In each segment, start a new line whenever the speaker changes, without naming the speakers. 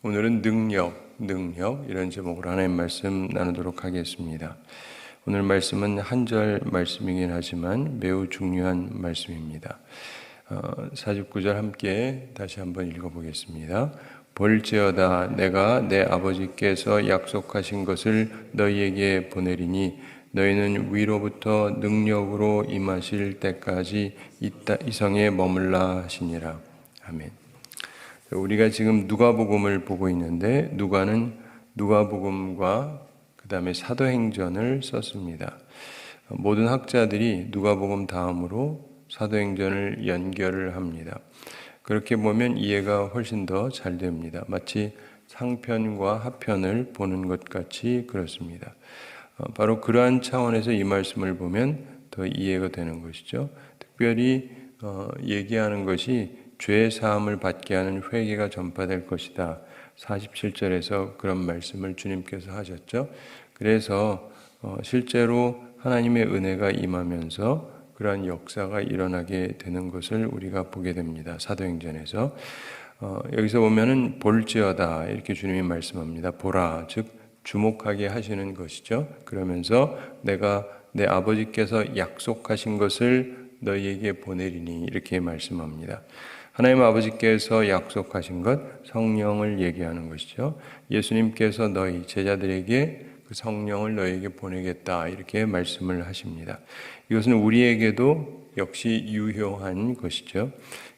오늘은 능력 이런 제목으로 하나님 말씀 나누도록 하겠습니다. 오늘 말씀은 한 절 말씀이긴 하지만 매우 중요한 말씀입니다. 49절 함께 다시 한번 읽어보겠습니다. 볼지어다 내가 내 아버지께서 약속하신 것을 너희에게 보내리니 너희는 위로부터 능력으로 임하실 때까지 이 성에 머물라 하시니라. 아멘. 우리가 지금 누가복음을 보고 있는데 누가는 누가복음과 그 다음에 사도행전을 썼습니다. 모든 학자들이 누가복음 다음으로 사도행전을 연결을 합니다. 그렇게 보면 이해가 훨씬 더 잘 됩니다. 마치 상편과 하편을 보는 것 같이 그렇습니다. 바로 그러한 차원에서 이 말씀을 보면 더 이해가 되는 것이죠. 특별히 얘기하는 것이 죄 사함을 받게 하는 회개가 전파될 것이다. 47절에서 그런 말씀을 주님께서 하셨죠. 그래서 실제로 하나님의 은혜가 임하면서 그러한 역사가 일어나게 되는 것을 우리가 보게 됩니다. 사도행전에서 여기서 보면은 볼지어다 이렇게 주님이 말씀합니다. 보라, 즉 주목하게 하시는 것이죠. 그러면서 내가 내 아버지께서 약속하신 것을 너희에게 보내리니 이렇게 말씀합니다. 하나님 아버지께서 약속하신 것, 성령을 얘기하는 것이죠. 예수님께서 너희 제자들에게 그 성령을 너희에게 보내겠다 이렇게 말씀을 하십니다. 이것은 우리에게도 역시 유효한 것이죠.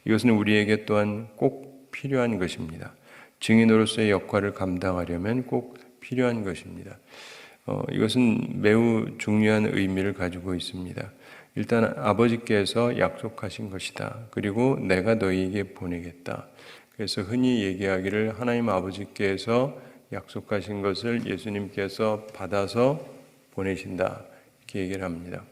이것은 우리에게 또한 꼭 필요한 것입니다. 증인으로서의 역할을 감당하려면 꼭 필요한 것입니다. 이것은 매우 중요한 의미를 가지고 있습니다. 일단 아버지께서 약속하신 것이다. 그리고 내가 너희에게 보내겠다. 그래서 흔히 얘기하기를 하나님 아버지께서 약속하신 것을 예수님께서 받아서 보내신다. 이렇게 얘기를 합니다.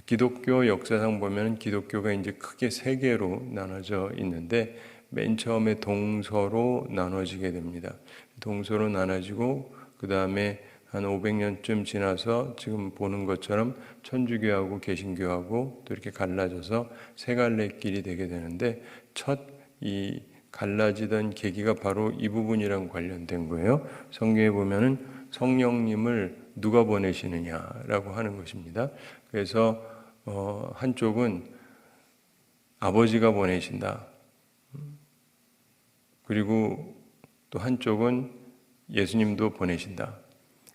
기독교 역사상 보면 기독교가 이제 크게 세 개로 나눠져 있는데 맨 처음에 동서로 나눠지게 됩니다. 동서로 나눠지고 그 다음에 한 500년쯤 지나서 지금 보는 것처럼 천주교하고 개신교하고 또 이렇게 갈라져서 세 갈래 길이 되게 되는데 첫 이 갈라지던 계기가 바로 이 부분이랑 관련된 거예요. 성경에 보면은 성령님을 누가 보내시느냐라고 하는 것입니다. 그래서 한쪽은 아버지가 보내신다. 그리고 또 한쪽은 예수님도 보내신다.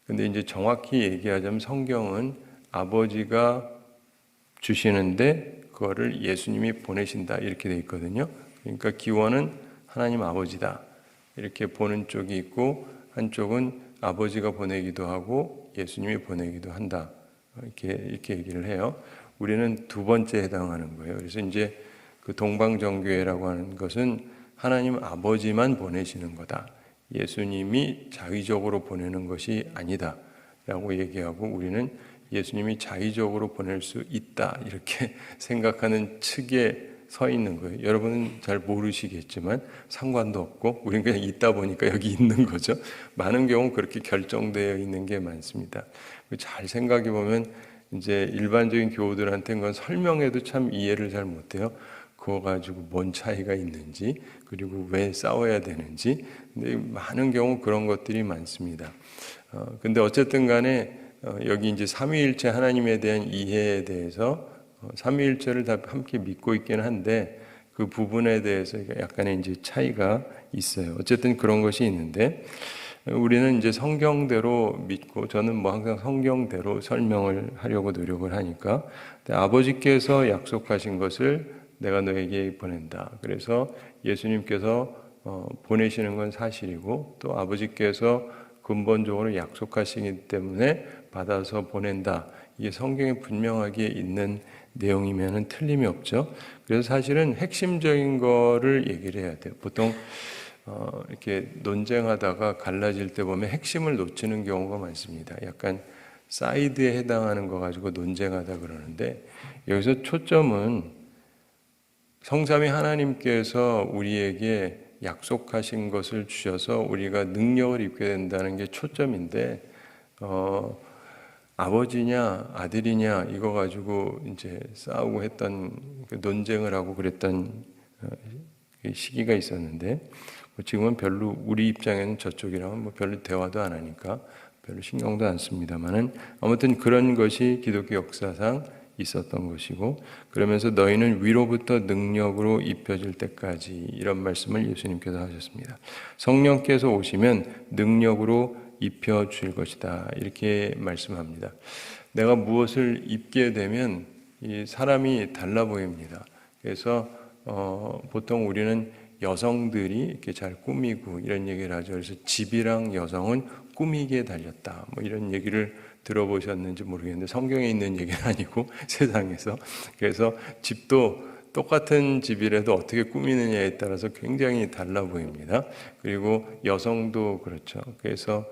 근데 이제 정확히 얘기하자면 성경은 아버지가 주시는데 그거를 예수님이 보내신다 이렇게 돼 있거든요. 그러니까 기원은 하나님 아버지다 이렇게 보는 쪽이 있고 한쪽은 아버지가 보내기도 하고 예수님이 보내기도 한다 이렇게 얘기를 해요. 우리는 두 번째에 해당하는 거예요. 그래서 이제 그 동방정교회라고 하는 것은 하나님 아버지만 보내시는 거다. 예수님이 자의적으로 보내는 것이 아니다 라고 얘기하고 우리는 예수님이 자의적으로 보낼 수 있다 이렇게 생각하는 측에 서 있는 거예요. 여러분은 잘 모르시겠지만 상관도 없고 우리는 그냥 있다 보니까 여기 있는 거죠. 많은 경우 그렇게 결정되어 있는 게 많습니다. 잘 생각해 보면 이제 일반적인 교우들한테는 그건 설명해도 참 이해를 잘 못해요. 그거 가지고 뭔 차이가 있는지 그리고 왜 싸워야 되는지 근데 많은 경우 그런 것들이 많습니다. 근데 어쨌든 간에 여기 이제 삼위일체 하나님에 대한 이해에 대해서 삼위일체를 다 함께 믿고 있긴 한데 그 부분에 대해서 약간의 이제 차이가 있어요. 어쨌든 그런 것이 있는데 우리는 이제 성경대로 믿고 저는 뭐 항상 성경대로 설명을 하려고 노력을 하니까 아버지께서 약속하신 것을 내가 너에게 보낸다. 그래서 예수님께서 보내시는 건 사실이고 또 아버지께서 근본적으로 약속하시기 때문에 받아서 보낸다. 이게 성경에 분명하게 있는 내용이면은 틀림이 없죠. 그래서 사실은 핵심적인 거를 얘기를 해야 돼요. 보통 이렇게 논쟁하다가 갈라질 때 보면 핵심을 놓치는 경우가 많습니다. 약간 사이드에 해당하는 거 가지고 논쟁하다 그러는데 여기서 초점은 성삼위 하나님께서 우리에게 약속하신 것을 주셔서 우리가 능력을 입게 된다는 게 초점인데 아버지냐 아들이냐 이거 가지고 이제 싸우고 했던 논쟁을 하고 그랬던 시기가 있었는데 지금은 별로 우리 입장에는 저쪽이랑은 별로 대화도 안 하니까 별로 신경도 안 씁니다만은 아무튼 그런 것이 기독교 역사상 있었던 것이고, 그러면서 너희는 위로부터 능력으로 입혀질 때까지, 이런 말씀을 예수님께서 하셨습니다. 성령께서 오시면 능력으로 입혀줄 것이다, 이렇게 말씀합니다. 내가 무엇을 입게 되면 이 사람이 달라 보입니다. 그래서 보통 우리는 여성들이 이렇게 잘 꾸미고 이런 얘기를 하죠. 그래서 집이랑 여성은 꾸미기에 달렸다, 이런 얘기를 들어보셨는지 모르겠는데 성경에 있는 얘기는 아니고 세상에서. 그래서 집도 똑같은 집이라도 어떻게 꾸미느냐에 따라서 굉장히 달라 보입니다. 그리고 여성도 그렇죠. 그래서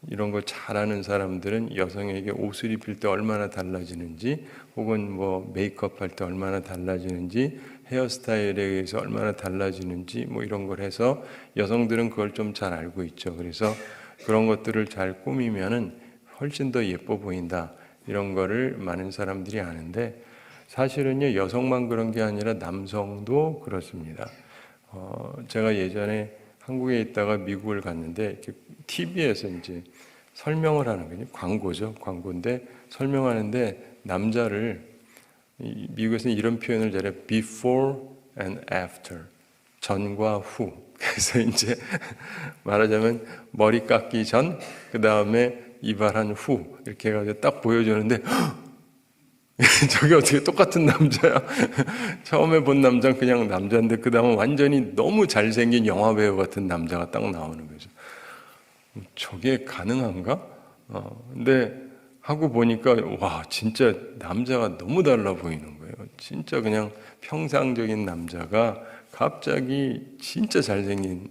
이런 거 잘하는 사람들은 여성에게 옷을 입힐 때 얼마나 달라지는지, 혹은 메이크업 할 때 얼마나 달라지는지, 헤어스타일에 의해서 얼마나 달라지는지 이런 걸 해서 여성들은 그걸 좀 잘 알고 있죠. 그래서 그런 것들을 잘 꾸미면은 훨씬 더 예뻐 보인다, 이런 거를 많은 사람들이 아는데, 사실은요, 여성만 그런 게 아니라 남성도 그렇습니다. 제가 예전에 한국에 있다가 미국을 갔는데 TV에서 이제 설명을 하는 거예요. 광고죠. 광고인데 설명하는데 남자를, 미국에서는 이런 표현을 잘해요. Before and after. 전과 후. 그래서 이제 말하자면 머리 깎기 전, 그 다음에 이발한 후, 이렇게 해가지고 딱 보여주는데 저게 어떻게 똑같은 남자야? 처음에 본 남자는 그냥 남자인데 그 다음은 완전히 너무 잘생긴 영화배우 같은 남자가 딱 나오는 거죠. 저게 가능한가? 근데 하고 보니까 와, 진짜 남자가 너무 달라 보이는 거예요. 진짜 그냥 평상적인 남자가 갑자기 진짜 잘생긴,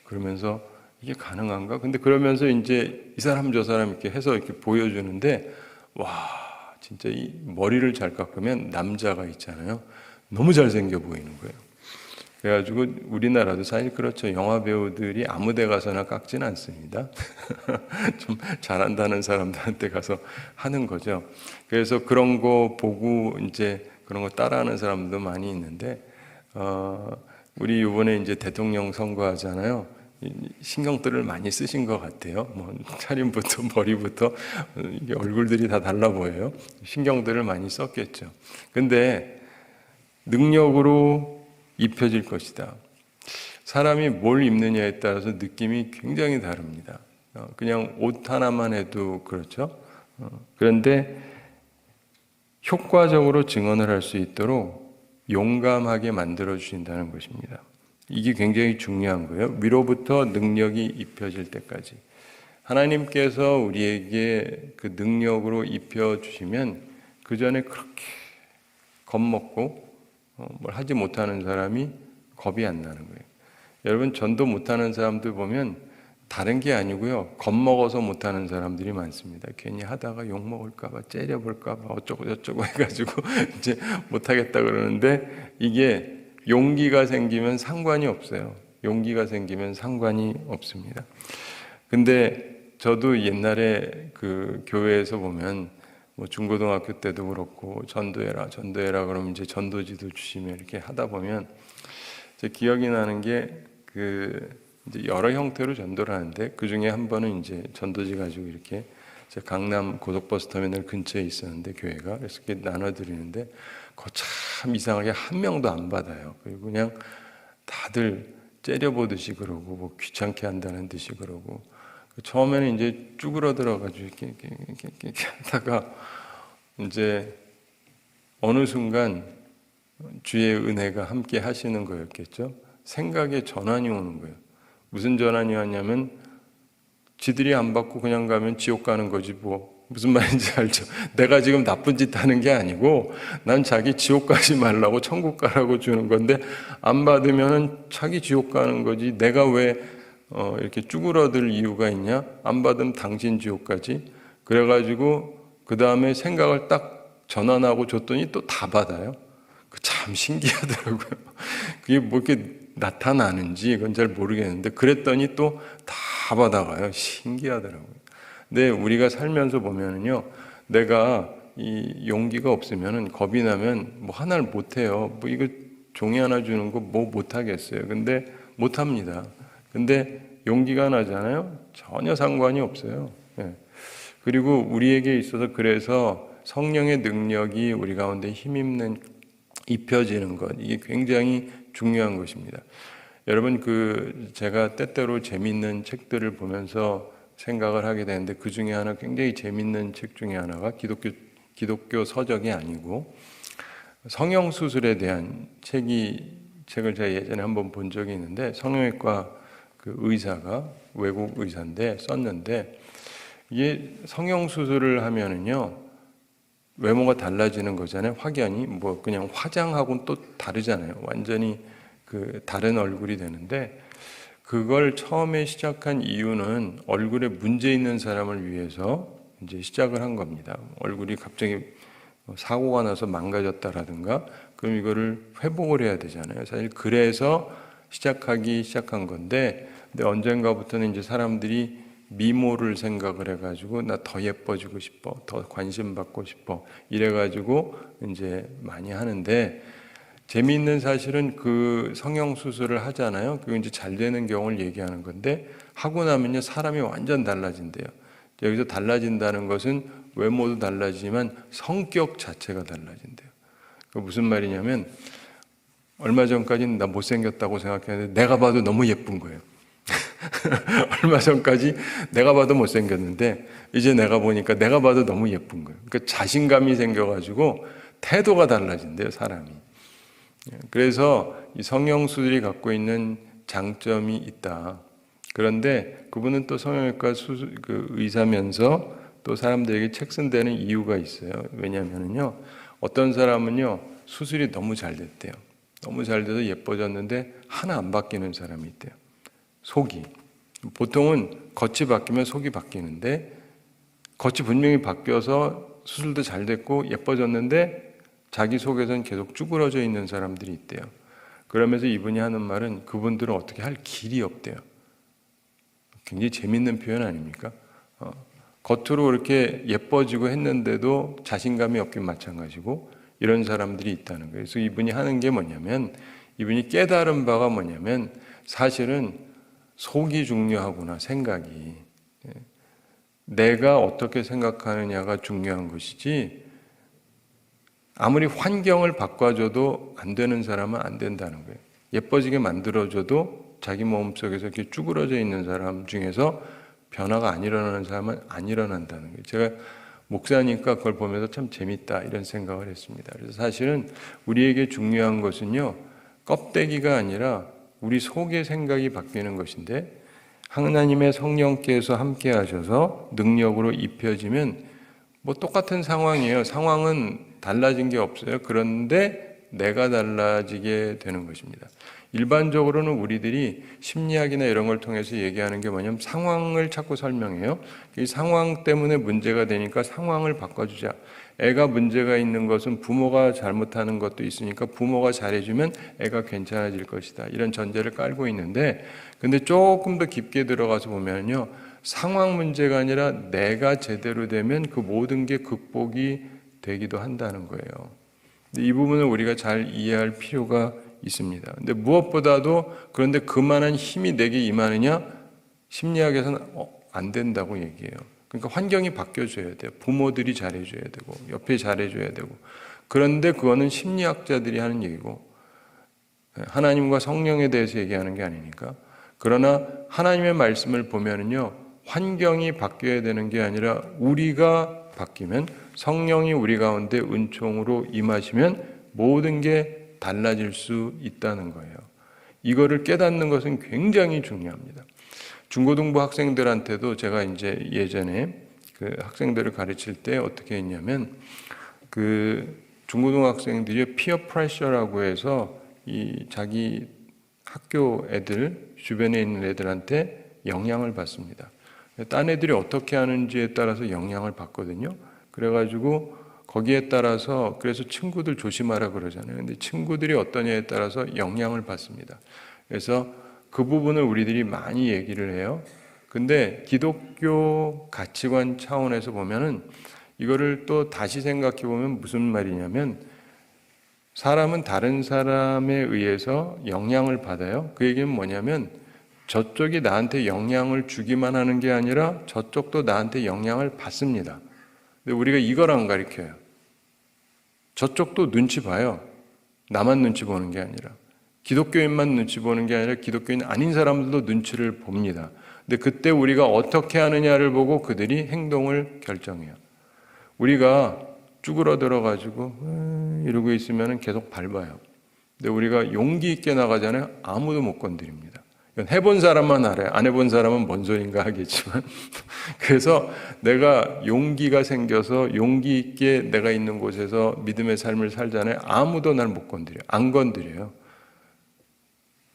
그러면서 이게 가능한가? 근데 그러면서 이제 이 사람 저 사람 이렇게 해서 이렇게 보여주는데, 와, 진짜 이 머리를 잘 깎으면 남자가 있잖아요. 너무 잘생겨 보이는 거예요. 그래가지고 우리나라도 사실 그렇죠. 영화 배우들이 아무 데 가서나 깎지는 않습니다. 좀 잘한다는 사람들한테 가서 하는 거죠. 그래서 그런 거 보고 이제 그런 거 따라하는 사람도 많이 있는데, 우리 이번에 이제 대통령 선거하잖아요. 신경들을 많이 쓰신 것 같아요. 차림부터 머리부터 이게 얼굴들이 다 달라 보여요. 신경들을 많이 썼겠죠. 근데 능력으로 입혀질 것이다. 사람이 뭘 입느냐에 따라서 느낌이 굉장히 다릅니다. 그냥 옷 하나만 해도 그렇죠. 그런데 효과적으로 증언을 할 수 있도록 용감하게 만들어 주신다는 것입니다. 이게 굉장히 중요한 거예요. 위로부터 능력이 입혀질 때까지. 하나님께서 우리에게 그 능력으로 입혀주시면 그 전에 그렇게 겁먹고 뭘 하지 못하는 사람이 겁이 안 나는 거예요. 여러분, 전도 못하는 사람들 보면 다른 게 아니고요, 겁먹어서 못하는 사람들이 많습니다. 괜히 하다가 욕먹을까봐, 째려볼까봐 어쩌고 저쩌고 해가지고 이제 못하겠다 그러는데, 이게 용기가 생기면 상관이 없어요. 용기가 생기면 상관이 없습니다. 근데 저도 옛날에 그 교회에서 보면 중고등학교 때도 그렇고 전도해라 그러면 이제 전도지도 주시면 이렇게 하다 보면 제 기억이 나는 게 이제 여러 형태로 전도를 하는데, 그 중에 한 번은 이제 전도지 가지고 이렇게 강남 고속버스 터미널 근처에 있었는데 교회가, 그래서 이렇게 나눠드리는데 그거 참 이상하게 한 명도 안 받아요. 그리고 그냥 다들 째려보듯이 그러고 귀찮게 한다는 듯이 그러고, 처음에는 이제 쭈그러들어가지고 이렇게 하다가 이제 어느 순간 주의 은혜가 함께 하시는 거였겠죠. 생각에 전환이 오는 거예요. 무슨 전환이 왔냐면, 지들이 안 받고 그냥 가면 지옥 가는 거지 무슨 말인지 알죠? 내가 지금 나쁜 짓 하는 게 아니고 난 자기 지옥 가지 말라고 천국 가라고 주는 건데, 안 받으면 자기 지옥 가는 거지 내가 왜 이렇게 쭈그러들 이유가 있냐? 안 받으면 당신 지옥 가지. 그래가지고 그 다음에 생각을 딱 전환하고 줬더니 또 다 받아요. 참 신기하더라고요. 그게 이렇게 나타나는지 그건 잘 모르겠는데, 그랬더니 또 다 받아가요. 신기하더라고요. 근데 우리가 살면서 보면은요, 내가 이 용기가 없으면은, 겁이 나면 하나를 못해요. 이거 종이 하나 주는 거 뭐 못하겠어요. 근데 못합니다. 근데 용기가 나잖아요. 전혀 상관이 없어요. 예. 그리고 우리에게 있어서 그래서 성령의 능력이 우리 가운데 힘입는 입혀지는 것, 이게 굉장히 중요한 것입니다. 여러분, 제가 때때로 재밌는 책들을 보면서 생각을 하게 되는데, 그 중에 하나, 굉장히 재밌는 책 중에 하나가 기독교 서적이 아니고 성형수술에 대한 책을 제가 예전에 한번 본 적이 있는데, 성형외과 의사가, 외국 의사인데 썼는데, 이게 성형수술을 하면은요, 외모가 달라지는 거잖아요. 확연히 그냥 화장하고는 또 다르잖아요. 완전히 다른 얼굴이 되는데, 그걸 처음에 시작한 이유는 얼굴에 문제 있는 사람을 위해서 이제 시작을 한 겁니다. 얼굴이 갑자기 사고가 나서 망가졌다라든가, 그럼 이거를 회복을 해야 되잖아요. 사실 그래서 시작한 건데, 근데 언젠가부터는 이제 사람들이 미모를 생각을 해가지고 나 더 예뻐지고 싶어, 더 관심 받고 싶어, 이래가지고 이제 많이 하는데, 재미있는 사실은 그 성형 수술을 하잖아요. 그게 이제 잘 되는 경우를 얘기하는 건데, 하고 나면요 사람이 완전 달라진대요. 여기서 달라진다는 것은 외모도 달라지지만 성격 자체가 달라진대요. 그 무슨 말이냐면, 얼마 전까지는 나 못생겼다고 생각했는데 내가 봐도 너무 예쁜 거예요. 얼마 전까지 내가 봐도 못생겼는데 이제 내가 보니까 내가 봐도 너무 예쁜 거예요. 그러니까 자신감이 생겨가지고 태도가 달라진대요, 사람이. 그래서 이 성형수술이 갖고 있는 장점이 있다. 그런데 그분은 또 성형외과 의사면서 또 사람들에게 책 쓴다는 이유가 있어요. 왜냐하면요, 어떤 사람은요 수술이 너무 잘 됐대요. 너무 잘 돼서 예뻐졌는데 하나 안 바뀌는 사람이 있대요. 속이. 보통은 겉이 바뀌면 속이 바뀌는데, 겉이 분명히 바뀌어서 수술도 잘 됐고 예뻐졌는데 자기 속에서는 계속 쭈그러져 있는 사람들이 있대요. 그러면서 이분이 하는 말은 그분들은 어떻게 할 길이 없대요. 굉장히 재밌는 표현 아닙니까? 겉으로 이렇게 예뻐지고 했는데도 자신감이 없긴 마찬가지고, 이런 사람들이 있다는 거예요. 그래서 이분이 하는 게 뭐냐면, 이분이 깨달은 바가 뭐냐면, 사실은 속이 중요하구나, 생각이. 내가 어떻게 생각하느냐가 중요한 것이지, 아무리 환경을 바꿔줘도 안 되는 사람은 안 된다는 거예요. 예뻐지게 만들어줘도 자기 마음속에서 이렇게 쭈그러져 있는 사람 중에서 변화가 안 일어나는 사람은 안 일어난다는 거예요. 제가 목사니까 그걸 보면서 참 재밌다, 이런 생각을 했습니다. 그래서 사실은 우리에게 중요한 것은요, 껍데기가 아니라 우리 속의 생각이 바뀌는 것인데, 하나님의 성령께서 함께 하셔서 능력으로 입혀지면 똑같은 상황이에요. 상황은 달라진 게 없어요. 그런데 내가 달라지게 되는 것입니다. 일반적으로는 우리들이 심리학이나 이런 걸 통해서 얘기하는 게 뭐냐면, 상황을 자꾸 설명해요. 이 상황 때문에 문제가 되니까 상황을 바꿔주자. 애가 문제가 있는 것은 부모가 잘못하는 것도 있으니까 부모가 잘해주면 애가 괜찮아질 것이다, 이런 전제를 깔고 있는데, 근데 조금 더 깊게 들어가서 보면요, 상황 문제가 아니라 내가 제대로 되면 그 모든 게 극복이 되기도 한다는 거예요. 이 부분을 우리가 잘 이해할 필요가 있습니다. 근데 무엇보다도, 그런데 그만한 힘이 내게 임하느냐? 심리학에서는 안 된다고 얘기해요. 그러니까 환경이 바뀌어줘야 돼요. 부모들이 잘해줘야 되고, 옆에 잘해줘야 되고. 그런데 그거는 심리학자들이 하는 얘기고, 하나님과 성령에 대해서 얘기하는 게 아니니까. 그러나 하나님의 말씀을 보면은요, 환경이 바뀌어야 되는 게 아니라 우리가 바뀌면, 성령이 우리 가운데 은총으로 임하시면 모든 게 달라질 수 있다는 거예요. 이거를 깨닫는 것은 굉장히 중요합니다. 중고등부 학생들한테도 제가 이제 예전에 그 학생들을 가르칠 때 어떻게 했냐면, 중고등학생들이 피어 프레셔라고 해서 이 자기 학교 애들, 주변에 있는 애들한테 영향을 받습니다. 딴 애들이 어떻게 하는지에 따라서 영향을 받거든요. 그래가지고 거기에 따라서, 그래서 친구들 조심하라 그러잖아요. 근데 친구들이 어떠냐에 따라서 영향을 받습니다. 그래서 그 부분을 우리들이 많이 얘기를 해요. 근데 기독교 가치관 차원에서 보면은, 이거를 또 다시 생각해 보면 무슨 말이냐면, 사람은 다른 사람에 의해서 영향을 받아요. 그 얘기는 뭐냐면 저쪽이 나한테 영향을 주기만 하는 게 아니라 저쪽도 나한테 영향을 받습니다. 근데 우리가 이걸 안 가르쳐요. 저쪽도 눈치 봐요. 나만 눈치 보는 게 아니라. 기독교인만 눈치 보는 게 아니라 기독교인 아닌 사람들도 눈치를 봅니다. 근데 그때 우리가 어떻게 하느냐를 보고 그들이 행동을 결정해요. 우리가 쭈그러들어가지고 이러고 있으면 계속 밟아요. 근데 우리가 용기 있게 나가잖아요. 아무도 못 건드립니다. 이건 해본 사람만 알아요. 안 해본 사람은 뭔 소린가 하겠지만. 그래서 내가 용기가 생겨서 용기 있게 내가 있는 곳에서 믿음의 삶을 살잖아요. 아무도 날 못 건드려요. 안 건드려요.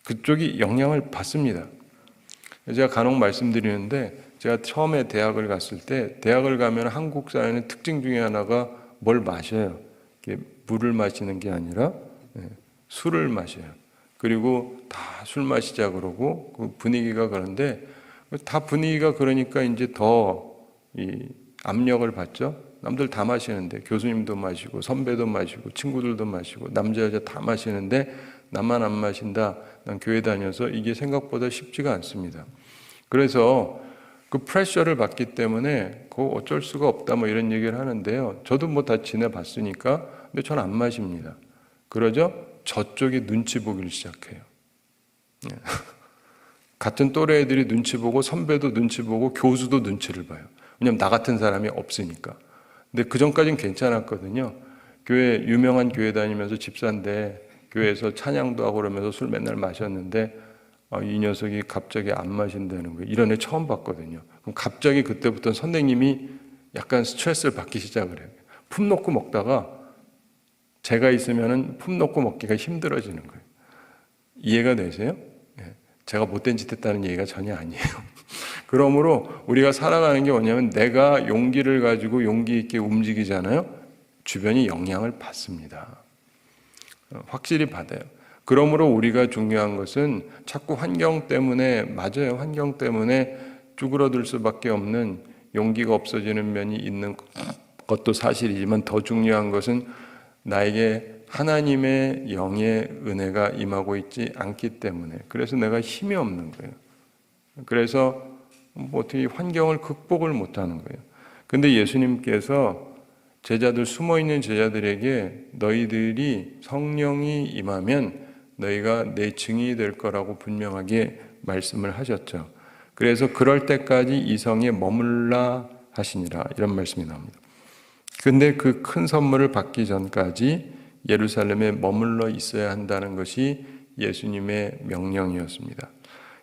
그쪽이 영향을 받습니다. 제가 간혹 말씀드리는데 제가 처음에 대학을 갔을 때 대학을 가면 한국 사회는 특징 중에 하나가 뭘 마셔요. 물을 마시는 게 아니라 술을 마셔요. 그리고 다 술 마시자 그러고 그 분위기가 그런데 다 분위기가 그러니까 이제 더 이 압력을 받죠. 남들 다 마시는데 교수님도 마시고 선배도 마시고 친구들도 마시고 남자 여자 다 마시는데 나만 안 마신다. 난 교회 다녀서 이게 생각보다 쉽지가 않습니다. 그래서 그 프레셔를 받기 때문에 그거 어쩔 수가 없다 뭐 이런 얘기를 하는데요. 저도 뭐 다 지내봤으니까 근데 저는 안 마십니다. 그러죠? 저쪽이 눈치 보기를 시작해요. 같은 또래 애들이 눈치 보고 선배도 눈치 보고 교수도 눈치를 봐요. 왜냐면 나 같은 사람이 없으니까. 근데 그 전까지는 괜찮았거든요. 교회 유명한 교회 다니면서 집사인데 교회에서 찬양도 하고 그러면서 술 맨날 마셨는데 이 녀석이 갑자기 안 마신다는 거예요. 이런 애 처음 봤거든요. 그럼 갑자기 그때부터 선생님이 약간 스트레스를 받기 시작을 해요. 품 놓고 먹다가 제가 있으면은 품 놓고 먹기가 힘들어지는 거예요. 이해가 되세요? 제가 못된 짓 했다는 얘기가 전혀 아니에요. 그러므로 우리가 살아가는 게 뭐냐면 내가 용기를 가지고 용기 있게 움직이잖아요. 주변이 영향을 받습니다. 확실히 받아요. 그러므로 우리가 중요한 것은 자꾸 환경 때문에 맞아요. 환경 때문에 쭈그러들 수밖에 없는 용기가 없어지는 면이 있는 것도 사실이지만 더 중요한 것은 나에게 하나님의 영의 은혜가 임하고 있지 않기 때문에 그래서 내가 힘이 없는 거예요. 그래서 뭐 어떻게 환경을 극복을 못하는 거예요. 근데 예수님께서 제자들 숨어있는 제자들에게 너희들이 성령이 임하면 너희가 내 증인이 될 거라고 분명하게 말씀을 하셨죠. 그래서 그럴 때까지 이 성에 머물라 하시니라 이런 말씀이 나옵니다. 근데 그 큰 선물을 받기 전까지 예루살렘에 머물러 있어야 한다는 것이 예수님의 명령이었습니다.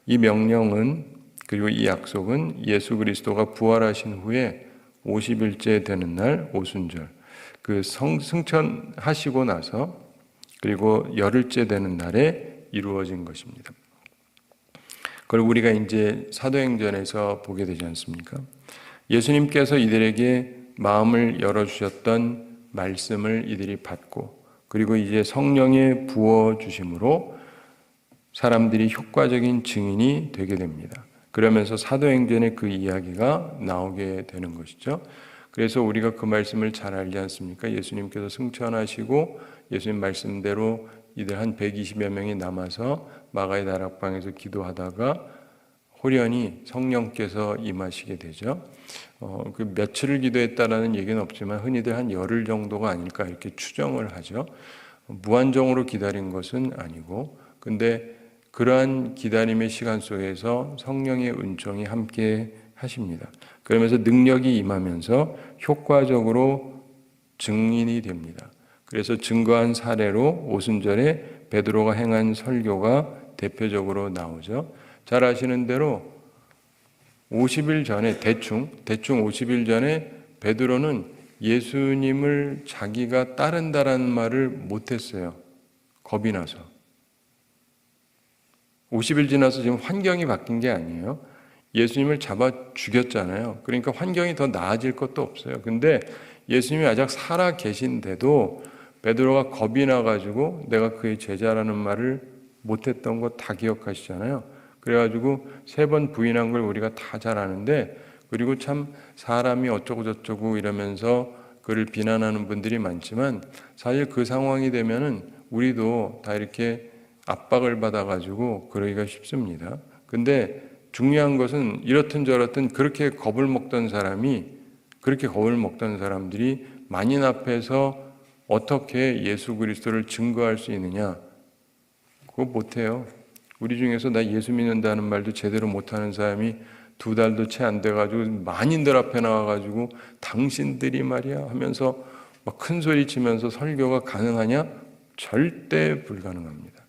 이 명령은 그리고 이 약속은 예수 그리스도가 부활하신 후에 50일째 되는 날 오순절 그 승천하시고 나서 그리고 열흘째 되는 날에 이루어진 것입니다. 그걸 우리가 이제 사도행전에서 보게 되지 않습니까? 예수님께서 이들에게 마음을 열어주셨던 말씀을 이들이 받고 그리고 이제 성령의 부어주심으로 사람들이 효과적인 증인이 되게 됩니다. 그러면서 사도행전에 그 이야기가 나오게 되는 것이죠. 그래서 우리가 그 말씀을 잘 알지 않습니까? 예수님께서 승천하시고 예수님 말씀대로 이들 한 120여 명이 남아서 마가의 다락방에서 기도하다가 호련히 성령께서 임하시게 되죠. 그 며칠을 기도했다라는 얘기는 없지만 흔히들 한 열흘 정도가 아닐까 이렇게 추정을 하죠. 무한정으로 기다린 것은 아니고, 근데 그러한 기다림의 시간 속에서 성령의 은총이 함께 하십니다. 그러면서 능력이 임하면서 효과적으로 증인이 됩니다. 그래서 증거한 사례로 오순절에 베드로가 행한 설교가 대표적으로 나오죠. 잘 아시는 대로 50일 전에 대충 50일 전에 베드로는 예수님을 자기가 따른다라는 말을 못했어요. 겁이 나서. 50일 지나서 지금 환경이 바뀐 게 아니에요. 예수님을 잡아 죽였잖아요. 그러니까 환경이 더 나아질 것도 없어요. 근데 예수님이 아직 살아 계신데도 베드로가 겁이 나가지고 내가 그의 제자라는 말을 못했던 거 다 기억하시잖아요. 그래가지고 3번 부인한 걸 우리가 다 잘 아는데, 그리고 참 사람이 어쩌고 저쩌고 이러면서 그를 비난하는 분들이 많지만 사실 그 상황이 되면은 우리도 다 이렇게 압박을 받아가지고 그러기가 쉽습니다. 근데 중요한 것은 이렇든 저렇든 그렇게 겁을 먹던 사람들이 만인 앞에서 어떻게 예수 그리스도를 증거할 수 있느냐? 그거 못해요. 우리 중에서 나 예수 믿는다는 말도 제대로 못하는 사람이 2달도 채 안 돼가지고 만인들 앞에 나와가지고 당신들이 말이야 하면서 막 큰 소리 치면서 설교가 가능하냐? 절대 불가능합니다.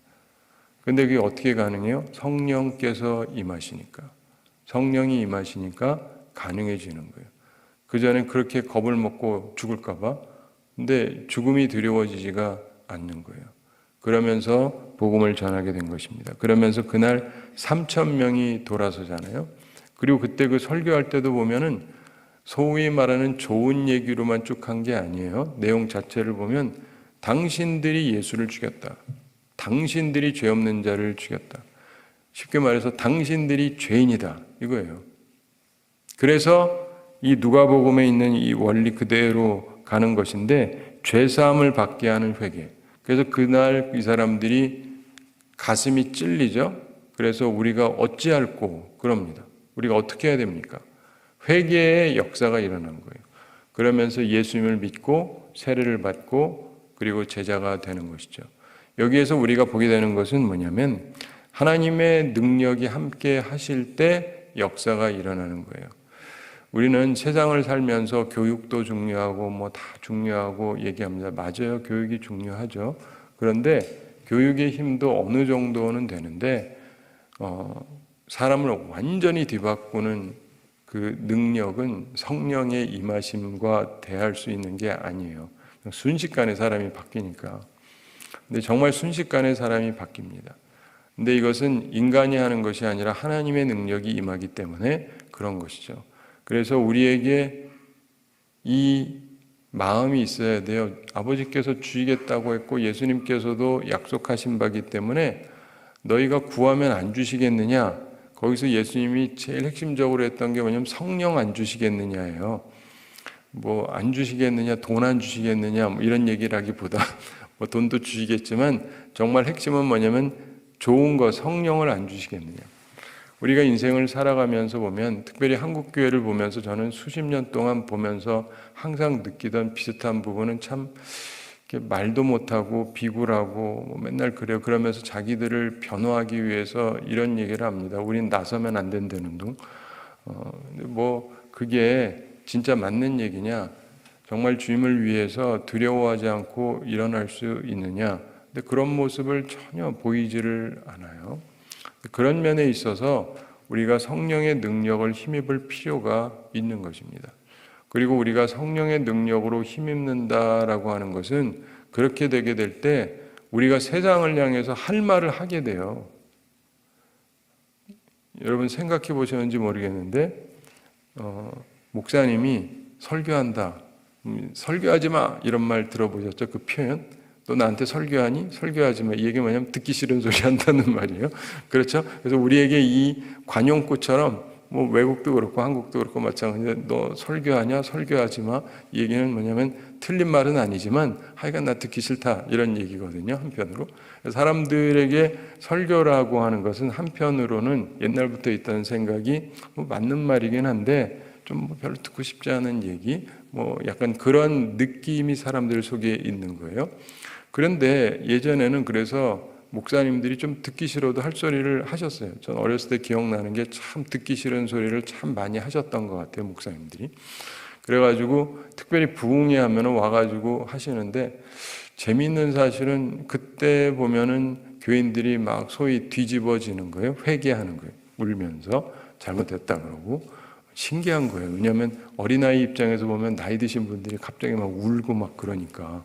근데 그게 어떻게 가능해요? 성령께서 임하시니까. 성령이 임하시니까 가능해지는 거예요. 그전엔 그렇게 겁을 먹고 죽을까봐. 근데 죽음이 두려워지지가 않는 거예요. 그러면서 복음을 전하게 된 것입니다. 그러면서 그날 3,000명이 돌아서잖아요. 그리고 그때 그 설교할 때도 보면은 소위 말하는 좋은 얘기로만 쭉 한 게 아니에요. 내용 자체를 보면 당신들이 예수를 죽였다. 당신들이 죄 없는 자를 죽였다. 쉽게 말해서 당신들이 죄인이다. 이거예요. 그래서 이 누가복음에 있는 이 원리 그대로 가는 것인데 죄사함을 받게 하는 회개. 그래서 그날 이 사람들이 가슴이 찔리죠. 그래서 우리가 어찌할꼬 그럽니다. 우리가 어떻게 해야 됩니까? 회개의 역사가 일어난 거예요. 그러면서 예수님을 믿고 세례를 받고 그리고 제자가 되는 것이죠. 여기에서 우리가 보게 되는 것은 뭐냐면 하나님의 능력이 함께 하실 때 역사가 일어나는 거예요. 우리는 세상을 살면서 교육도 중요하고 뭐 다 중요하고 얘기합니다. 맞아요. 교육이 중요하죠. 그런데 교육의 힘도 어느 정도는 되는데 사람을 완전히 뒤바꾸는 그 능력은 성령의 임하심과 대할 수 있는 게 아니에요. 순식간에 사람이 바뀌니까. 근데 정말 순식간에 사람이 바뀝니다. 근데 이것은 인간이 하는 것이 아니라 하나님의 능력이 임하기 때문에 그런 것이죠. 그래서 우리에게 이 마음이 있어야 돼요. 아버지께서 주시겠다고 했고 예수님께서도 약속하신 바기 때문에 너희가 구하면 안 주시겠느냐? 거기서 예수님이 제일 핵심적으로 했던 게 뭐냐면 성령 안 주시겠느냐예요. 뭐 안 주시겠느냐, 돈 안 주시겠느냐 뭐 이런 얘기라기보다 뭐 돈도 주시겠지만 정말 핵심은 뭐냐면 좋은 거 성령을 안 주시겠느냐. 우리가 인생을 살아가면서 보면 특별히 한국 교회를 보면서 저는 수십 년 동안 보면서 항상 느끼던 비슷한 부분은 참 말도 못하고 비굴하고 뭐 맨날 그래요. 그러면서 자기들을 변호하기 위해서 이런 얘기를 합니다. 우린 나서면 안 된다는 둥. 뭐 그게 진짜 맞는 얘기냐? 정말 주님을 위해서 두려워하지 않고 일어날 수 있느냐? 근데 그런 모습을 전혀 보이지를 않아요. 그런 면에 있어서 우리가 성령의 능력을 힘입을 필요가 있는 것입니다. 그리고 우리가 성령의 능력으로 힘입는다라고 하는 것은 그렇게 되게 될 때 우리가 세상을 향해서 할 말을 하게 돼요. 여러분 생각해 보셨는지 모르겠는데 목사님이 설교한다. 설교하지 마 이런 말 들어보셨죠? 그 표현? 너 나한테 설교하니? 설교하지 마. 이 얘기 뭐냐면 듣기 싫은 소리 한다는 말이에요. 그렇죠? 그래서 우리에게 이 관용구처럼 뭐 외국도 그렇고 한국도 그렇고 마찬가지인데 너 설교하냐? 설교하지 마. 이 얘기는 뭐냐면 틀린 말은 아니지만 하여간 나 듣기 싫다 이런 얘기거든요. 한편으로. 사람들에게 설교라고 하는 것은 한편으로는 옛날부터 있다는 생각이 뭐 맞는 말이긴 한데 좀 별로 듣고 싶지 않은 얘기 뭐 약간 그런 느낌이 사람들 속에 있는 거예요. 그런데 예전에는 그래서 목사님들이 좀 듣기 싫어도 할 소리를 하셨어요. 전 어렸을 때 기억나는 게 참 듣기 싫은 소리를 참 많이 하셨던 것 같아요. 목사님들이. 그래가지고 특별히 부흥회 하면 와가지고 하시는데 재미있는 사실은 그때 보면은 교인들이 막 소위 뒤집어지는 거예요. 회개하는 거예요. 울면서 잘못했다 그러고 신기한 거예요. 왜냐하면 어린아이 입장에서 보면 나이 드신 분들이 갑자기 막 울고 막 그러니까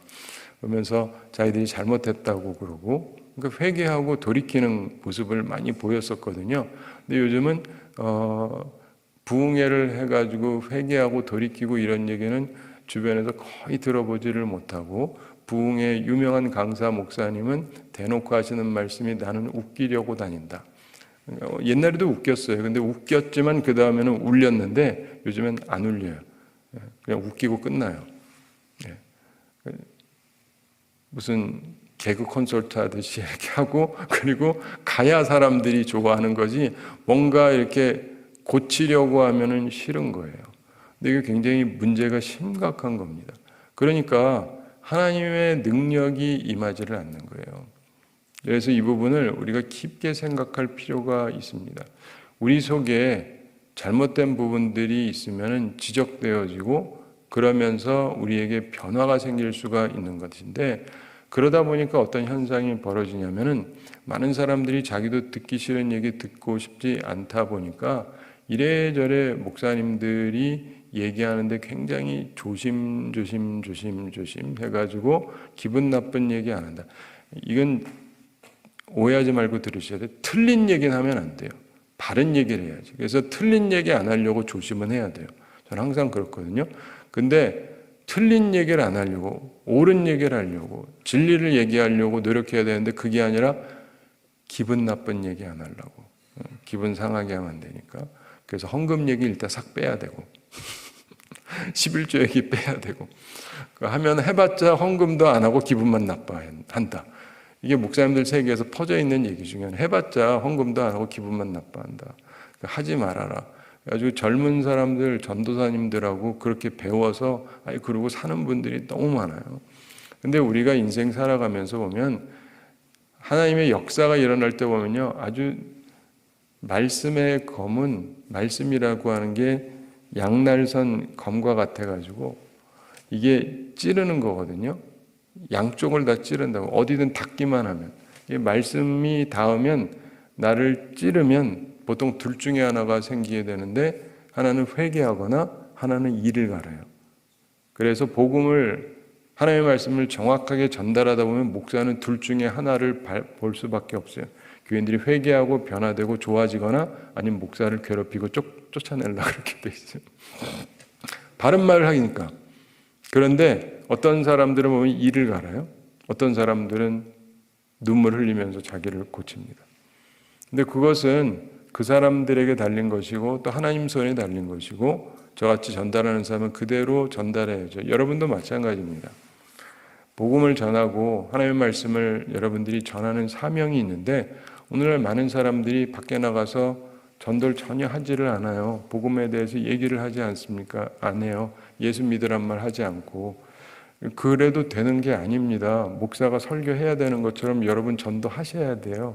그러면서 자기들이 잘못했다고 그러고 그러니까 회개하고 돌이키는 모습을 많이 보였었거든요. 근데 요즘은 부흥회를 해가지고 회개하고 돌이키고 이런 얘기는 주변에서 거의 들어보지를 못하고 부흥회 유명한 강사 목사님은 대놓고 하시는 말씀이 나는 웃기려고 다닌다. 옛날에도 웃겼어요. 근데 웃겼지만 그 다음에는 울렸는데 요즘엔 안 울려요. 그냥 웃기고 끝나요. 무슨 개그 콘서트 하듯이 이렇게 하고, 그리고 가야 사람들이 좋아하는 거지, 뭔가 이렇게 고치려고 하면은 싫은 거예요. 근데 이게 굉장히 문제가 심각한 겁니다. 그러니까 하나님의 능력이 임하지를 않는 거예요. 그래서 이 부분을 우리가 깊게 생각할 필요가 있습니다. 우리 속에 잘못된 부분들이 있으면 지적되어지고, 그러면서 우리에게 변화가 생길 수가 있는 것인데, 그러다 보니까 어떤 현상이 벌어지냐면은 많은 사람들이 자기도 듣기 싫은 얘기 듣고 싶지 않다 보니까 이래저래 목사님들이 얘기하는데 굉장히 조심 해가지고 기분 나쁜 얘기 안 한다. 이건 오해하지 말고 들으셔야 돼요. 틀린 얘기는 하면 안 돼요. 바른 얘기를 해야지. 그래서 틀린 얘기 안 하려고 조심은 해야 돼요. 저는 항상 그렇거든요. 근데 틀린 얘기를 안 하려고, 옳은 얘기를 하려고, 진리를 얘기하려고 노력해야 되는데, 그게 아니라 기분 나쁜 얘기 안 하려고, 기분 상하게 하면 안 되니까. 그래서 헌금 얘기 일단 싹 빼야 되고 11조 얘기 빼야 되고, 하면 해봤자 헌금도 안 하고 기분만 나빠한다. 이게 목사님들 세계에서 퍼져 있는 얘기 중에 해봤자 헌금도 안 하고 기분만 나빠한다. 하지 말아라. 아주 젊은 사람들, 전도사님들하고 그렇게 배워서 그러고 사는 분들이 너무 많아요. 근데 우리가 인생 살아가면서 보면 하나님의 역사가 일어날 때 보면요, 아주 말씀의 검은, 말씀이라고 하는 게 양날선 검과 같아가지고 이게 찌르는 거거든요. 양쪽을 다 찌른다고. 어디든 닿기만 하면. 이 말씀이 닿으면, 나를 찌르면 보통 둘 중에 하나가 생기게 되는데, 하나는 회개하거나 하나는 이를 갈아요. 그래서 복음을, 하나님의 말씀을 정확하게 전달하다 보면 목사는 둘 중에 하나를 볼 수밖에 없어요. 교인들이 회개하고 변화되고 좋아지거나 아니면 목사를 괴롭히고 쫓아내려고 그렇게 돼 있어요. 바른 말을 하니까. 그런데 어떤 사람들은 보면 이를 갈아요. 어떤 사람들은 눈물 흘리면서 자기를 고칩니다. 근데 그것은 그 사람들에게 달린 것이고 또 하나님 손에 달린 것이고, 저같이 전달하는 사람은 그대로 전달해야죠. 여러분도 마찬가지입니다. 복음을 전하고 하나님의 말씀을 여러분들이 전하는 사명이 있는데, 오늘날 많은 사람들이 밖에 나가서 전도를 전혀 하지를 않아요. 복음에 대해서 얘기를 하지 않습니까? 안 해요. 예수 믿으란 말 하지 않고. 그래도 되는 게 아닙니다. 목사가 설교해야 되는 것처럼 여러분 전도하셔야 돼요.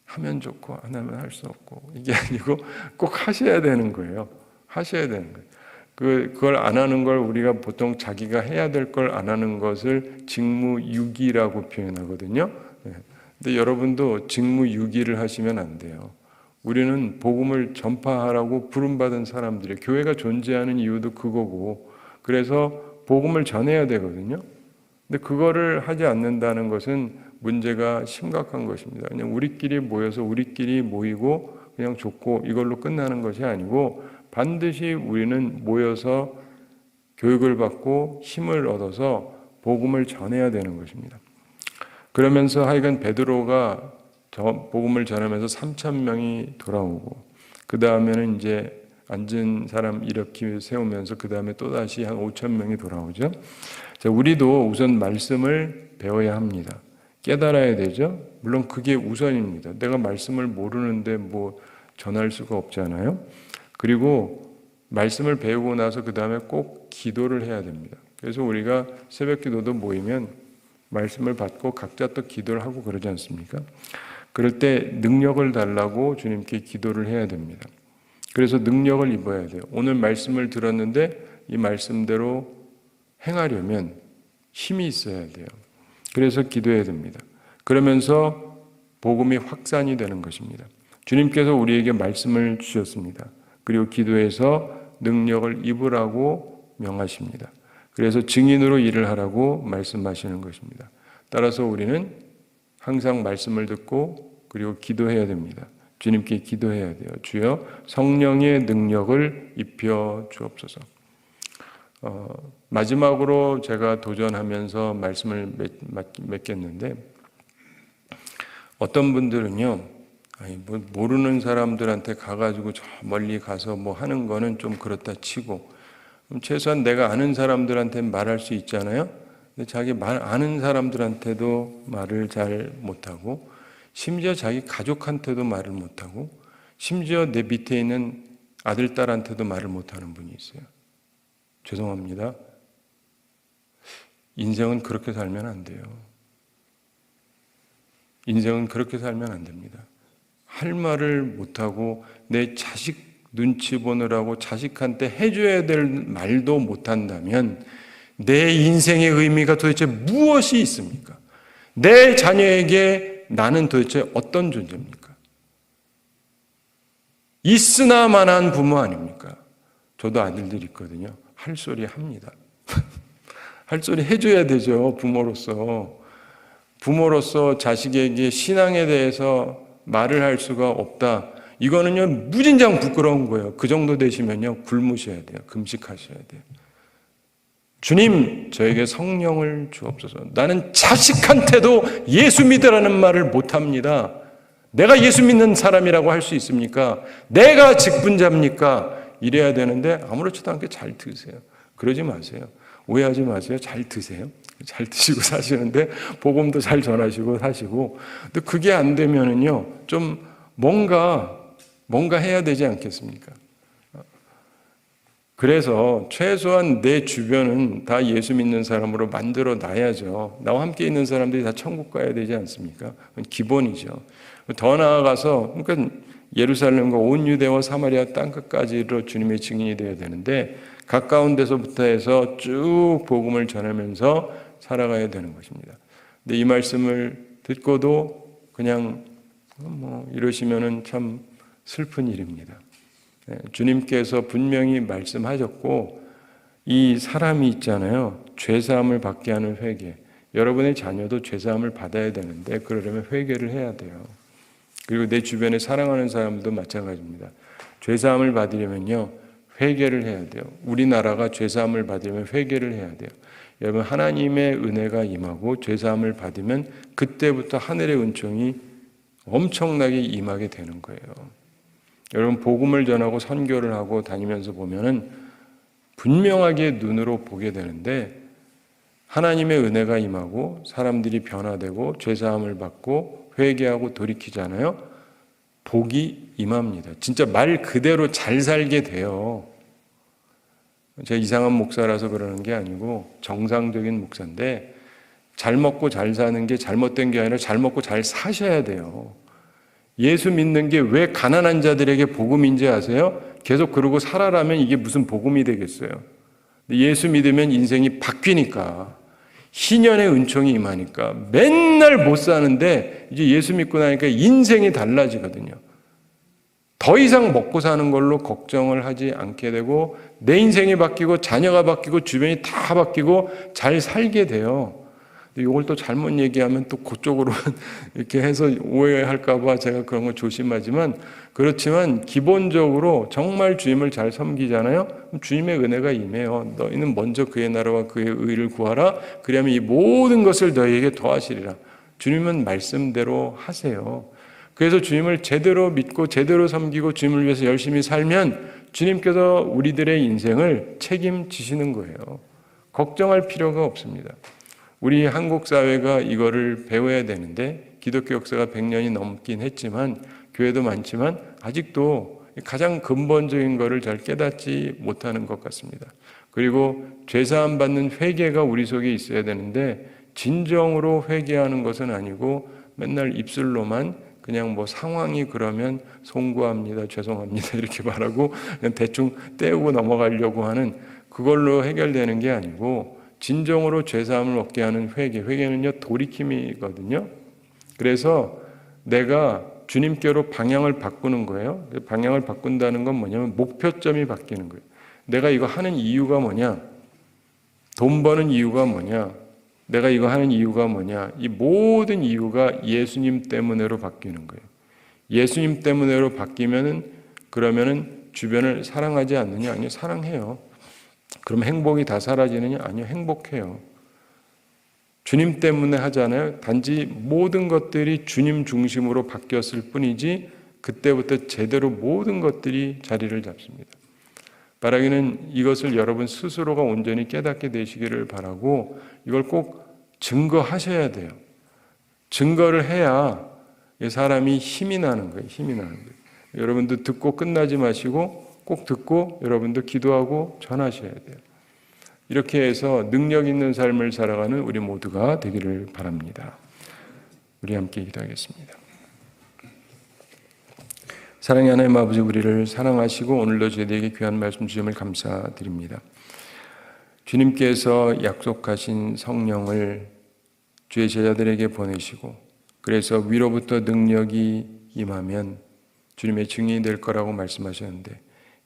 하면 좋고 안 하면 할 수 없고, 이게 아니고 꼭 하셔야 되는 거예요. 하셔야 되는 거예요. 그걸 안 하는 걸 우리가 보통 자기가 해야 될 걸 안 하는 것을 직무유기라고 표현하거든요. 근데 여러분도 직무유기를 하시면 안 돼요. 우리는 복음을 전파하라고 부름받은 사람들이에요. 교회가 존재하는 이유도 그거고, 그래서 복음을 전해야 되거든요. 근데 그거를 하지 않는다는 것은 문제가 심각한 것입니다. 그냥 우리끼리 모여서 우리끼리 모이고 그냥 좋고 이걸로 끝나는 것이 아니고, 반드시 우리는 모여서 교육을 받고 힘을 얻어서 복음을 전해야 되는 것입니다. 그러면서 하여간 베드로가 복음을 전하면서 3,000명이 돌아오고, 그 다음에는 이제 앉은 사람 일으키 세우면서 그 다음에 또다시 한 5,000명이 돌아오죠. 자, 우리도 우선 말씀을 배워야 합니다. 깨달아야 되죠. 물론 그게 우선입니다. 내가 말씀을 모르는데 전할 수가 없잖아요. 그리고 말씀을 배우고 나서 그 다음에 꼭 기도를 해야 됩니다. 그래서 우리가 새벽 기도도 모이면 말씀을 받고 각자 또 기도를 하고 그러지 않습니까? 그럴 때 능력을 달라고 주님께 기도를 해야 됩니다. 그래서 능력을 입어야 돼요. 오늘 말씀을 들었는데 이 말씀대로 행하려면 힘이 있어야 돼요. 그래서 기도해야 됩니다. 그러면서 복음이 확산이 되는 것입니다. 주님께서 우리에게 말씀을 주셨습니다. 그리고 기도해서 능력을 입으라고 명하십니다. 그래서 증인으로 일을 하라고 말씀하시는 것입니다. 따라서 우리는 항상 말씀을 듣고 그리고 기도해야 됩니다. 주님께 기도해야 돼요. 주여 성령의 능력을 입혀 주옵소서. 마지막으로 제가 도전하면서 말씀을 맺겠는데, 어떤 분들은요, 모르는 사람들한테 가가지고 저 멀리 가서 하는 거는 좀 그렇다 치고, 그럼 최소한 내가 아는 사람들한테 말할 수 있잖아요. 근데 자기 아는 사람들한테도 말을 잘 못하고, 심지어 자기 가족한테도 말을 못하고, 심지어 내 밑에 있는 아들, 딸한테도 말을 못하는 분이 있어요. 죄송합니다. 인생은 그렇게 살면 안 돼요. 인생은 그렇게 살면 안 됩니다. 할 말을 못하고 내 자식 눈치 보느라고 자식한테 해줘야 될 말도 못한다면 내 인생의 의미가 도대체 무엇이 있습니까? 내 자녀에게 나는 도대체 어떤 존재입니까? 있으나마나한 부모 아닙니까? 저도 아들들이 있거든요. 할 소리 합니다. 할 소리 해줘야 되죠. 부모로서 자식에게 신앙에 대해서 말을 할 수가 없다. 이거는요, 무진장 부끄러운 거예요. 그 정도 되시면요, 굶으셔야 돼요. 금식하셔야 돼요. 주님, 저에게 성령을 주옵소서. 나는 자식한테도 예수 믿으라는 말을 못합니다. 내가 예수 믿는 사람이라고 할 수 있습니까? 내가 직분자입니까? 이래야 되는데 아무렇지도 않게 잘 드세요. 그러지 마세요. 오해하지 마세요. 잘 드세요. 잘 드시고 사시는데 복음도 잘 전하시고 사시고. 근데 그게 안 되면은요, 좀 뭔가 해야 되지 않겠습니까? 그래서 최소한 내 주변은 다 예수 믿는 사람으로 만들어 놔야죠. 나와 함께 있는 사람들이 다 천국 가야 되지 않습니까? 기본이죠. 더 나아가서, 그러니까 예루살렘과 온 유대와 사마리아 땅끝까지로 주님의 증인이 되어야 되는데, 가까운 데서부터 해서 쭉 복음을 전하면서 살아가야 되는 것입니다. 근데 이 말씀을 듣고도 그냥 이러시면은 참 슬픈 일입니다. 주님께서 분명히 말씀하셨고, 이 사람이 있잖아요. 죄사함을 받게 하는 회개. 여러분의 자녀도 죄사함을 받아야 되는데 그러려면 회개를 해야 돼요. 그리고 내 주변에 사랑하는 사람도 마찬가지입니다. 죄사함을 받으려면요, 회개를 해야 돼요. 우리나라가 죄사함을 받으려면 회개를 해야 돼요. 여러분, 하나님의 은혜가 임하고 죄사함을 받으면 그때부터 하늘의 은총이 엄청나게 임하게 되는 거예요. 여러분, 복음을 전하고 선교를 하고 다니면서 보면은 분명하게 눈으로 보게 되는데, 하나님의 은혜가 임하고 사람들이 변화되고 죄사함을 받고 회개하고 돌이키잖아요. 복이 임합니다. 진짜 말 그대로 잘 살게 돼요. 제가 이상한 목사라서 그러는 게 아니고 정상적인 목사인데, 잘 먹고 잘 사는 게 잘못된 게 아니라 잘 먹고 잘 사셔야 돼요. 예수 믿는 게 왜 가난한 자들에게 복음인지 아세요? 계속 그러고 살아라면 이게 무슨 복음이 되겠어요? 예수 믿으면 인생이 바뀌니까, 희년의 은총이 임하니까 맨날 못 사는데 이제 예수 믿고 나니까 인생이 달라지거든요. 더 이상 먹고 사는 걸로 걱정을 하지 않게 되고, 내 인생이 바뀌고 자녀가 바뀌고 주변이 다 바뀌고 잘 살게 돼요. 이걸 또 잘못 얘기하면 또 그쪽으로 이렇게 해서 오해할까 봐 제가 그런 거 조심하지만, 그렇지만 기본적으로 정말 주님을 잘 섬기잖아요. 주님의 은혜가 임해요. 너희는 먼저 그의 나라와 그의 의를 구하라. 그러면 이 모든 것을 너희에게 더하시리라. 주님은 말씀대로 하세요. 그래서 주님을 제대로 믿고 제대로 섬기고 주님을 위해서 열심히 살면 주님께서 우리들의 인생을 책임지시는 거예요. 걱정할 필요가 없습니다. 우리 한국 사회가 이거를 배워야 되는데, 기독교 역사가 100년이 넘긴 했지만, 교회도 많지만 아직도 가장 근본적인 거를 잘 깨닫지 못하는 것 같습니다. 그리고 죄사함 받는 회개가 우리 속에 있어야 되는데, 진정으로 회개하는 것은 아니고 맨날 입술로만 그냥 상황이 그러면 송구합니다, 죄송합니다 이렇게 말하고 그냥 대충 떼우고 넘어가려고 하는, 그걸로 해결되는 게 아니고 진정으로 죄사함을 얻게 하는 회개. 회개는요, 돌이킴이거든요. 그래서 내가 주님께로 방향을 바꾸는 거예요. 방향을 바꾼다는 건 뭐냐면 목표점이 바뀌는 거예요. 내가 이거 하는 이유가 뭐냐? 돈 버는 이유가 뭐냐? 내가 이거 하는 이유가 뭐냐? 이 모든 이유가 예수님 때문에로 바뀌는 거예요. 예수님 때문에로 바뀌면은, 그러면은 주변을 사랑하지 않느냐? 아니요, 사랑해요. 그럼 행복이 다 사라지느냐? 아니요, 행복해요. 주님 때문에 하잖아요. 단지 모든 것들이 주님 중심으로 바뀌었을 뿐이지 그때부터 제대로 모든 것들이 자리를 잡습니다. 바라기는 이것을 여러분 스스로가 온전히 깨닫게 되시기를 바라고 이걸 꼭 증거하셔야 돼요. 증거를 해야 사람이 힘이 나는 거예요. 힘이 나는 거예요. 여러분도 듣고 끝나지 마시고 꼭 듣고 여러분도 기도하고 전하셔야 돼요. 이렇게 해서 능력 있는 삶을 살아가는 우리 모두가 되기를 바랍니다. 우리 함께 기도하겠습니다. 사랑의 하나님 아버지, 우리를 사랑하시고 오늘도 저희에게 귀한 말씀 주심을 감사드립니다. 주님께서 약속하신 성령을 주의 제자들에게 보내시고 그래서 위로부터 능력이 임하면 주님의 증인이 될 거라고 말씀하셨는데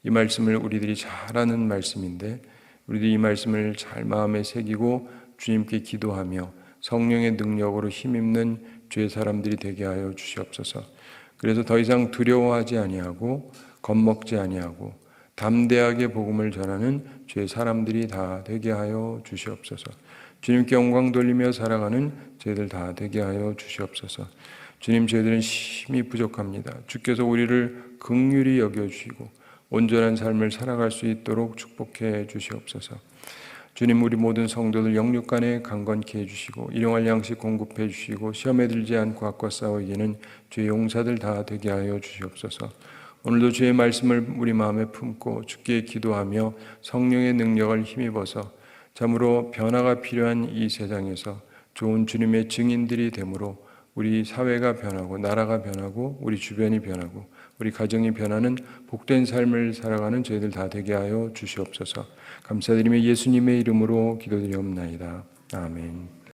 이 말씀을 우리들이 잘 아는 말씀인데 우리들이 이 말씀을 잘 마음에 새기고 주님께 기도하며 성령의 능력으로 힘입는 주의 사람들이 되게 하여 주시옵소서. 그래서 더 이상 두려워하지 아니하고 겁먹지 아니하고 담대하게 복음을 전하는 주의 사람들이 다 되게 하여 주시옵소서. 주님께 영광 돌리며 살아가는 저희들 다 되게 하여 주시옵소서. 주님, 저희들은 힘이 부족합니다. 주께서 우리를 긍휼히 여겨주시고 온전한 삶을 살아갈 수 있도록 축복해 주시옵소서. 주님, 우리 모든 성도들 영육간에 강건케 해주시고 일용할 양식 공급해 주시고 시험에 들지 않고 악과 싸워 이기는 주의 용사들 다 되게 하여 주시옵소서. 오늘도 주의 말씀을 우리 마음에 품고 주께 기도하며 성령의 능력을 힘입어서 참으로 변화가 필요한 이 세상에서 좋은 주님의 증인들이 되므로 우리 사회가 변하고 나라가 변하고 우리 주변이 변하고 우리 가정이 변하는 복된 삶을 살아가는 저희들 다 되게 하여 주시옵소서. 감사드리며 예수님의 이름으로 기도드리옵나이다. 아멘.